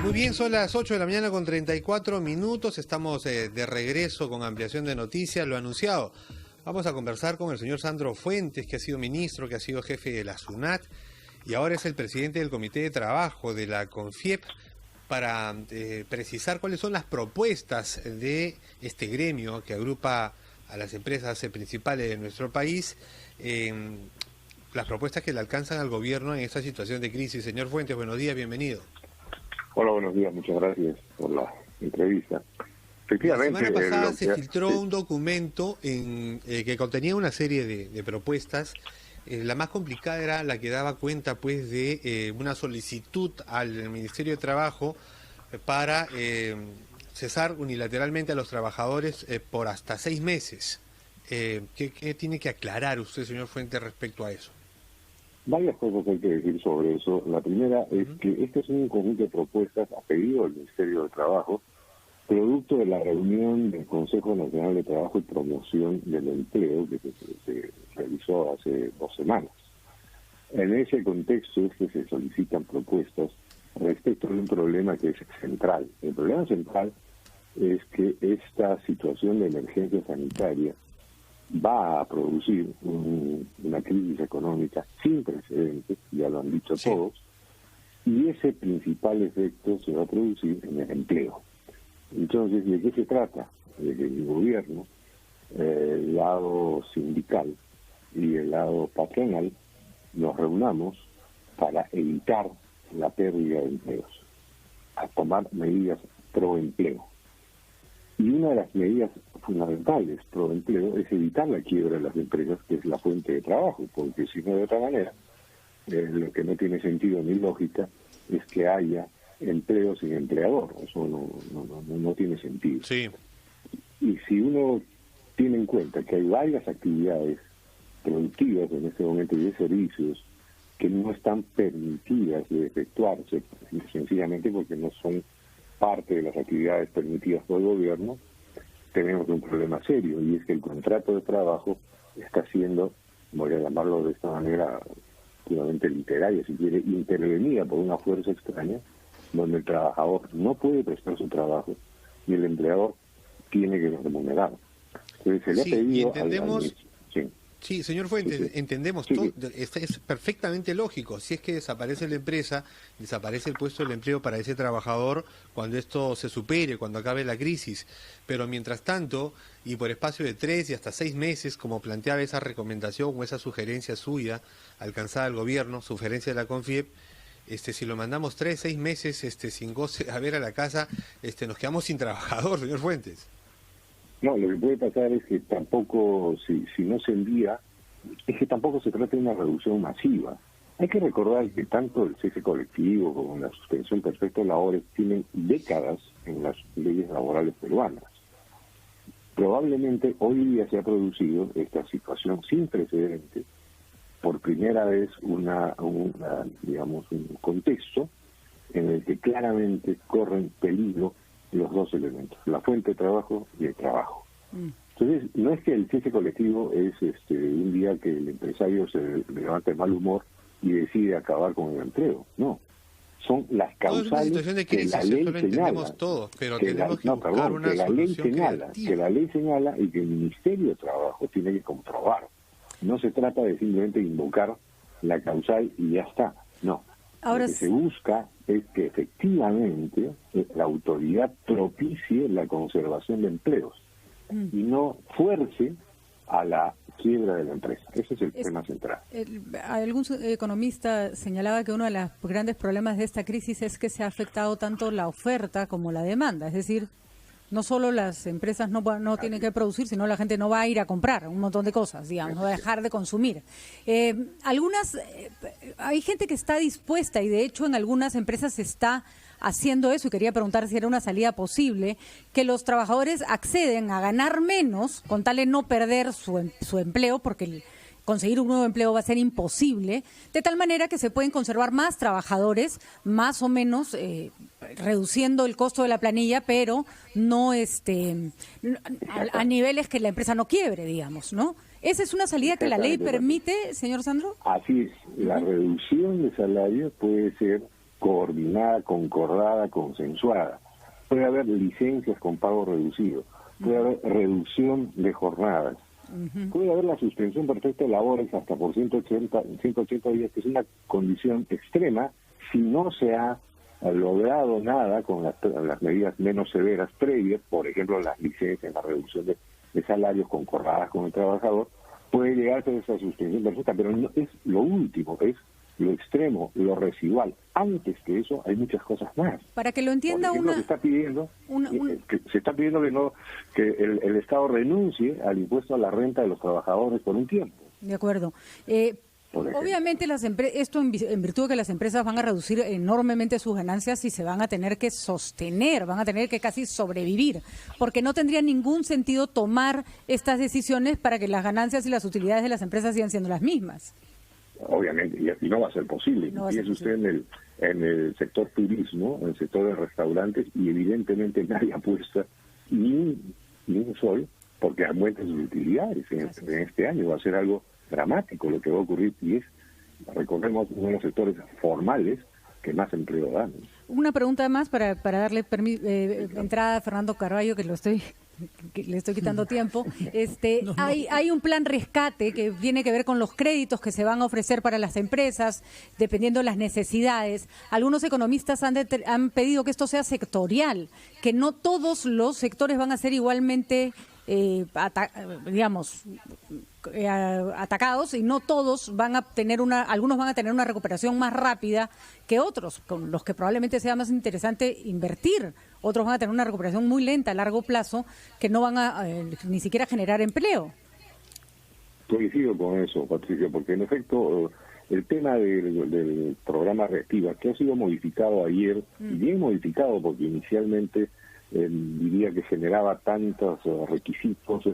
Muy bien, son las 8 de la mañana con 34 minutos. Estamos de regreso con ampliación de noticias, lo anunciado. Vamos a conversar con el señor Sandro Fuentes, que ha sido ministro, que ha sido jefe de la SUNAT y ahora es el presidente del Comité de Trabajo de la CONFIEP, para precisar cuáles son las propuestas de este gremio que agrupa a las empresas principales de nuestro país, las propuestas que le alcanzan al gobierno en esta situación de crisis. Señor Fuentes, buenos días, bienvenido. Hola, buenos días, muchas gracias por la entrevista. Efectivamente, la semana pasada se filtró un documento que contenía una serie de propuestas. La más complicada era la que daba cuenta pues de una solicitud al Ministerio de Trabajo para cesar unilateralmente a los trabajadores por hasta 6 meses. ¿Qué tiene que aclarar usted, señor Fuentes, respecto a eso? Varias cosas hay que decir sobre eso. La primera es que este es un conjunto de propuestas a pedido del Ministerio de Trabajo, producto de la reunión del Consejo Nacional de Trabajo y Promoción del Empleo que se realizó hace 2 semanas. En ese contexto es que se solicitan propuestas respecto de un problema que es central. El problema central es que esta situación de emergencia sanitaria va a producir una crisis económica sin precedentes, ya lo han dicho todos, y ese principal efecto se va a producir en el empleo. Entonces, ¿de qué se trata? De que el gobierno, el lado sindical y el lado patronal, nos reunamos para evitar la pérdida de empleos, a tomar medidas pro empleo. Y una de las medidas fundamentales pro empleo es evitar la quiebra de las empresas, que es la fuente de trabajo, porque si no, de otra manera, lo que no tiene sentido ni lógica es que haya empleo sin empleador. Eso no tiene sentido. Sí. Y si uno tiene en cuenta que hay varias actividades productivas en este momento y de servicios que no están permitidas de efectuarse, sencillamente porque no son parte de las actividades permitidas por el gobierno, tenemos un problema serio, y es que el contrato de trabajo está siendo, voy a llamarlo de esta manera puramente literaria, si quiere, intervenida por una fuerza extraña, donde el trabajador no puede prestar su trabajo y el empleador tiene que remunerar. Entonces se le ha pedido y entendemos... Sí. Sí, señor Fuentes, entendemos todo, es perfectamente lógico. Si es que desaparece la empresa, desaparece el puesto del empleo para ese trabajador cuando esto se supere, cuando acabe la crisis. Pero mientras tanto, y por espacio de 3 y hasta 6 meses, como planteaba esa recomendación o esa sugerencia suya, alcanzada al gobierno, sugerencia de la CONFIEP, si lo mandamos 3, 6 meses sin goce a ver a la casa, nos quedamos sin trabajador, señor Fuentes. No, lo que puede pasar es que tampoco, si no se envía, es que tampoco se trata de una reducción masiva. Hay que recordar que tanto el cese colectivo como la suspensión perfecta de labores tienen décadas en las leyes laborales peruanas. Probablemente hoy día se ha producido esta situación sin precedentes, por primera vez digamos, un contexto en el que claramente corren peligro los dos elementos, la fuente de trabajo y el trabajo. Entonces, no es que el cese colectivo es un día que el empresario se levanta de mal humor y decide acabar con el empleo, no. Son las causales de crisis, que la ley lo entendemos todos, pero que la ley señala y que el Ministerio de Trabajo tiene que comprobar. No se trata de simplemente invocar la causal y ya está, no. Ahora, lo que se busca es que efectivamente la autoridad propicie la conservación de empleos y no fuerce a la quiebra de la empresa. Ese es el tema central. Algún economista señalaba que uno de los grandes problemas de esta crisis es que se ha afectado tanto la oferta como la demanda. Es decir, no solo las empresas no tienen que producir, sino la gente no va a ir a comprar un montón de cosas, digamos, no va a dejar de consumir. Hay gente que está dispuesta, y de hecho en algunas empresas se está haciendo eso, y quería preguntar si era una salida posible, que los trabajadores acceden a ganar menos con tal de no perder su empleo, porque conseguir un nuevo empleo va a ser imposible, de tal manera que se pueden conservar más trabajadores, más o menos reduciendo el costo de la planilla, pero no a niveles que la empresa no quiebre, digamos, ¿no? ¿Esa es una salida que la ley permite, señor Sandro? Así es, la reducción de salario puede ser coordinada, concordada, consensuada. Puede haber licencias con pago reducido, puede haber reducción de jornadas, puede haber la suspensión perfecta de labores hasta por 180 días, que es una condición extrema si no se ha logrado nada con las medidas menos severas previas, por ejemplo las licencias, la reducción de salarios concordadas con el trabajador. Puede llegarse a esa suspensión perfecta, pero no es lo último, es lo extremo, lo residual. Antes que eso hay muchas cosas más. Para que lo entienda, se está pidiendo que el Estado renuncie al impuesto a la renta de los trabajadores por un tiempo. De acuerdo. Obviamente esto en virtud de que las empresas van a reducir enormemente sus ganancias y se van a tener que sostener, van a tener que casi sobrevivir, porque no tendría ningún sentido tomar estas decisiones para que las ganancias y las utilidades de las empresas sigan siendo las mismas. Obviamente, y no va a ser posible. Piense usted en el sector turismo, en el sector de restaurantes, y evidentemente nadie apuesta ni un sol porque aumenten sus utilidades en este año. Va a ser algo dramático lo que va a ocurrir, y es, recordemos, uno de los sectores formales que más empleo dan. Una pregunta más para darle entrada a Fernando Carballo, que le estoy quitando tiempo. Hay un plan rescate que tiene que ver con los créditos que se van a ofrecer para las empresas, dependiendo de las necesidades. Algunos economistas han pedido que esto sea sectorial, que no todos los sectores van a ser igualmente atacados, y no todos van a tener algunos van a tener una recuperación más rápida que otros, con los que probablemente sea más interesante invertir. Otros van a tener una recuperación muy lenta a largo plazo, que no van a ni siquiera generar empleo. Coincido con eso, Patricia, porque en efecto el tema del programa Reactiva, que ha sido modificado ayer, y bien modificado porque inicialmente diría que generaba tantos requisitos,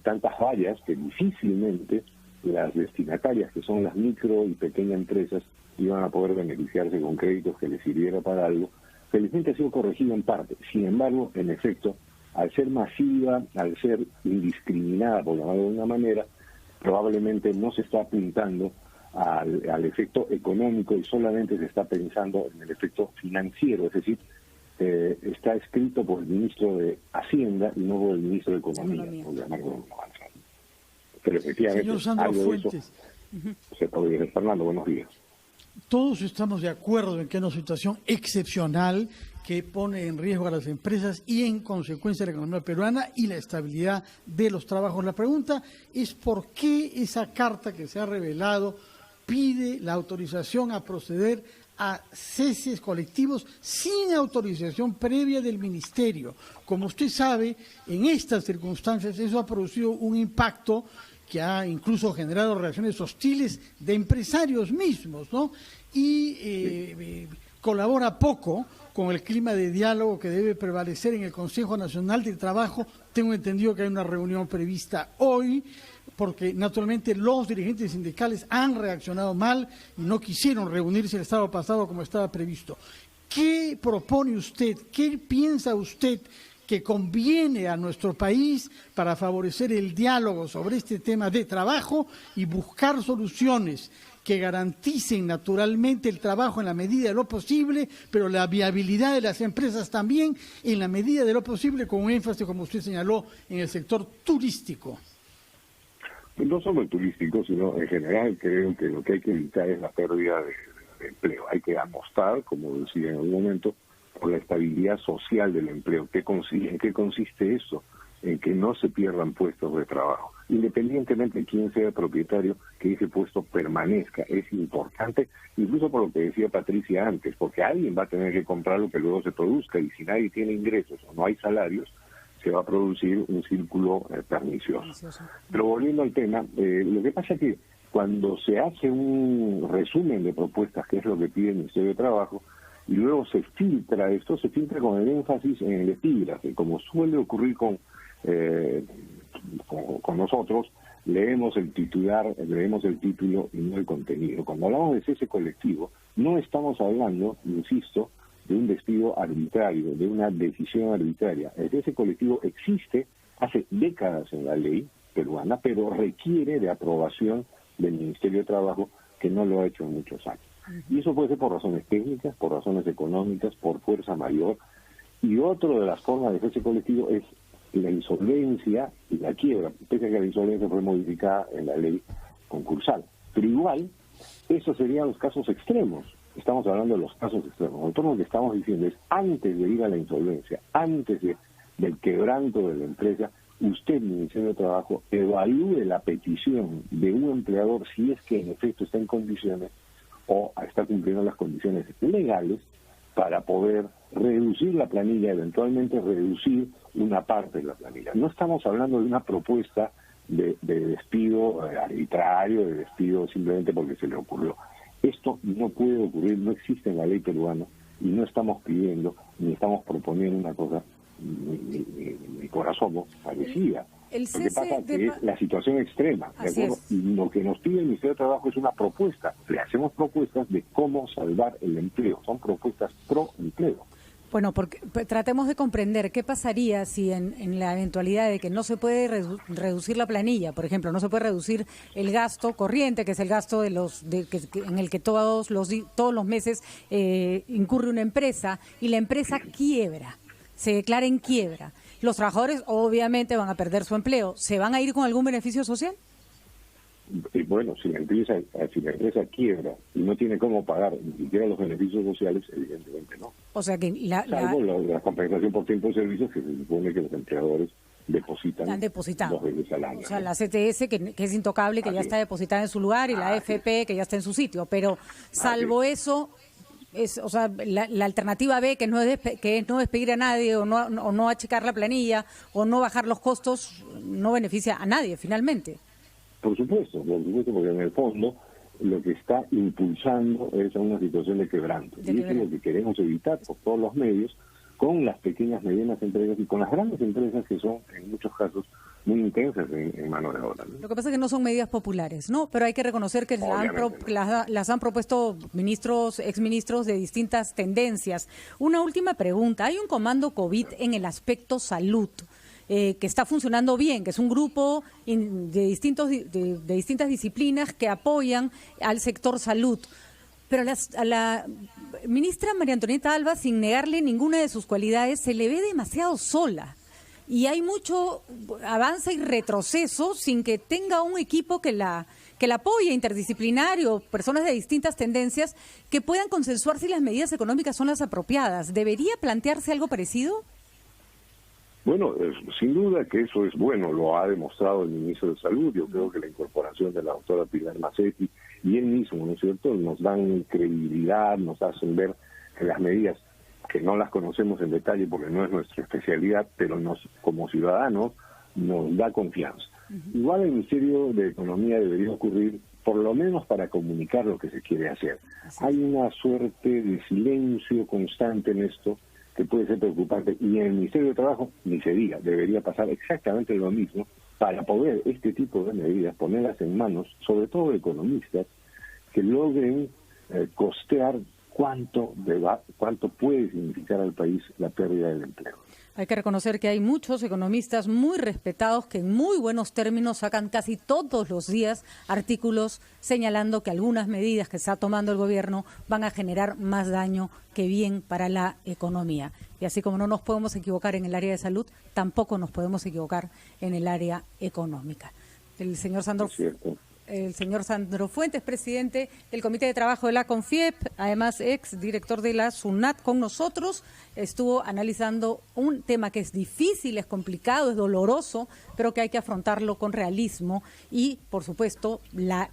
tantas fallas, que difícilmente las destinatarias, que son las micro y pequeñas empresas, iban a poder beneficiarse con créditos que les sirviera para algo. Felizmente ha sido corregido en parte. Sin embargo, en efecto, al ser masiva, al ser indiscriminada, por llamarlo de una manera, probablemente no se está apuntando al efecto económico y solamente se está pensando en el efecto financiero, es decir, está escrito por el ministro de Hacienda y no por el ministro de Economía, por llamarlo de una manera. Pero efectivamente, señor Sandro algo Fuentes, de eso se podría. Fernando, buenos días. Todos estamos de acuerdo en que es una situación excepcional que pone en riesgo a las empresas y en consecuencia la economía peruana y la estabilidad de los trabajos. La pregunta es por qué esa carta que se ha revelado pide la autorización a proceder a ceses colectivos sin autorización previa del Ministerio. Como usted sabe, en estas circunstancias eso ha producido un impacto que ha incluso generado reacciones hostiles de empresarios mismos, ¿no? Y colabora poco con el clima de diálogo que debe prevalecer en el Consejo Nacional del Trabajo. Tengo entendido que hay una reunión prevista hoy, porque naturalmente los dirigentes sindicales han reaccionado mal y no quisieron reunirse el sábado pasado como estaba previsto. ¿Qué propone usted? ¿Qué piensa usted que conviene a nuestro país para favorecer el diálogo sobre este tema de trabajo y buscar soluciones que garanticen naturalmente el trabajo en la medida de lo posible, pero la viabilidad de las empresas también en la medida de lo posible, con un énfasis, como usted señaló, en el sector turístico? No solo el turístico, sino en general creo que lo que hay que evitar es la pérdida de empleo. Hay que apostar, como decía en algún momento, por la estabilidad social del empleo. ¿En qué consiste eso? En que no se pierdan puestos de trabajo. Independientemente de quién sea el propietario, que ese puesto permanezca. Es importante, incluso por lo que decía Patricia antes, porque alguien va a tener que comprar lo que luego se produzca, y si nadie tiene ingresos o no hay salarios, se va a producir un círculo pernicioso. Pero volviendo al tema, lo que pasa es que cuando se hace un resumen de propuestas, que es lo que pide el Ministerio de Trabajo, y luego se filtra esto, se filtra con el énfasis en el epígrafe, como suele ocurrir con nosotros. Leemos el titular, leemos el título y no el contenido. Cuando hablamos de cese colectivo, no estamos hablando, insisto, de un despido arbitrario, de una decisión arbitraria. El cese colectivo existe hace décadas en la ley peruana, pero requiere de aprobación del Ministerio de Trabajo, que no lo ha hecho en muchos años. Y eso puede ser por razones técnicas, por razones económicas, por fuerza mayor. Y otra de las formas de cese colectivo es la insolvencia y la quiebra, pese a que la insolvencia fue modificada en la ley concursal. Pero igual, esos serían los casos extremos. Estamos hablando de los casos extremos. Nosotros lo que estamos diciendo es, antes de ir a la insolvencia, antes del quebranto de la empresa, usted, Ministerio de Trabajo, evalúe la petición de un empleador si es que en efecto está en condiciones o está cumpliendo las condiciones legales para poder reducir la planilla, eventualmente reducir una parte de la planilla. No estamos hablando de una propuesta de despido arbitrario, de despido simplemente porque se le ocurrió. Esto no puede ocurrir, no existe en la ley peruana y no estamos pidiendo ni estamos proponiendo una cosa ni por asomo parecida. El lo que pasa es que es la situación extrema, ¿de acuerdo? Y lo que nos pide el Ministerio de Trabajo es una propuesta. Le hacemos propuestas de cómo salvar el empleo. Son propuestas pro empleo. Bueno, porque tratemos de comprender qué pasaría si en la eventualidad de que no se puede reducir la planilla, por ejemplo, no se puede reducir el gasto corriente, que es el gasto en el que todos los meses incurre una empresa, y la empresa quiebra, se declara en quiebra. Los trabajadores obviamente van a perder su empleo. ¿Se van a ir con algún beneficio social? Y bueno, si la empresa quiebra y no tiene cómo pagar ni siquiera los beneficios sociales, evidentemente no. O sea que salvo la compensación por tiempo de servicios, que se supone que los empleadores depositan 2 veces al año. O sea, la CTS, que es intocable, que ya está depositada en su lugar, y la AFP, que ya está en su sitio. Pero salvo eso, o sea, la alternativa B, que no es despedir a nadie, o no achicar la planilla, o no bajar los costos, no beneficia a nadie finalmente. Por supuesto, porque en el fondo lo que está impulsando es a una situación de quebranto. Y eso es lo que queremos evitar por todos los medios, con las pequeñas, medianas empresas y con las grandes empresas que son, en muchos casos, muy intensas en mano de obra, ¿no? Lo que pasa es que no son medidas populares, ¿no? Pero hay que reconocer que las han propuesto exministros de distintas tendencias. Una última pregunta. Hay un comando COVID en el aspecto salud, que está funcionando bien, que es un grupo de distintas disciplinas que apoyan al sector salud. Pero a la ministra María Antonieta Alba, sin negarle ninguna de sus cualidades, se le ve demasiado sola. Y hay mucho avance y retroceso sin que tenga un equipo que la apoye, interdisciplinario, personas de distintas tendencias, que puedan consensuar si las medidas económicas son las apropiadas. ¿Debería plantearse algo parecido? Bueno, sin duda que eso es bueno, lo ha demostrado el ministro de Salud. Yo creo que la incorporación de la doctora Pilar Macetti y él mismo, ¿no es cierto?, nos dan credibilidad, nos hacen ver que las medidas, que no las conocemos en detalle porque no es nuestra especialidad, pero como ciudadanos nos da confianza. Igual el Ministerio de Economía debería ocurrir, por lo menos para comunicar lo que se quiere hacer. Hay una suerte de silencio constante en esto, que puede ser preocupante, y en el Ministerio de Trabajo, ni se diga, debería pasar exactamente lo mismo para poder este tipo de medidas ponerlas en manos, sobre todo de economistas, que logren costear cuánto puede significar al país la pérdida del empleo. Hay que reconocer que hay muchos economistas muy respetados que en muy buenos términos sacan casi todos los días artículos señalando que algunas medidas que está tomando el gobierno van a generar más daño que bien para la economía. Y así como no nos podemos equivocar en el área de salud, tampoco nos podemos equivocar en el área económica. El señor Sandro Fuentes, presidente del Comité de Trabajo de la CONFIEP, además ex director de la SUNAT, con nosotros, estuvo analizando un tema que es difícil, es complicado, es doloroso, pero que hay que afrontarlo con realismo y, por supuesto,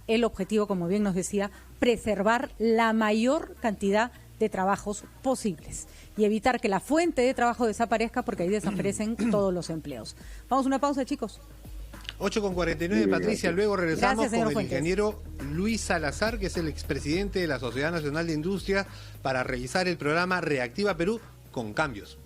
el objetivo, como bien nos decía, preservar la mayor cantidad de trabajos posibles y evitar que la fuente de trabajo desaparezca, porque ahí desaparecen todos los empleos. Vamos a una pausa, chicos. 8:49, Patricia. Luego regresamos con el Fuentes. ingeniero Luis Salazar, que es el expresidente de la Sociedad Nacional de Industria, para revisar el programa Reactiva Perú con cambios.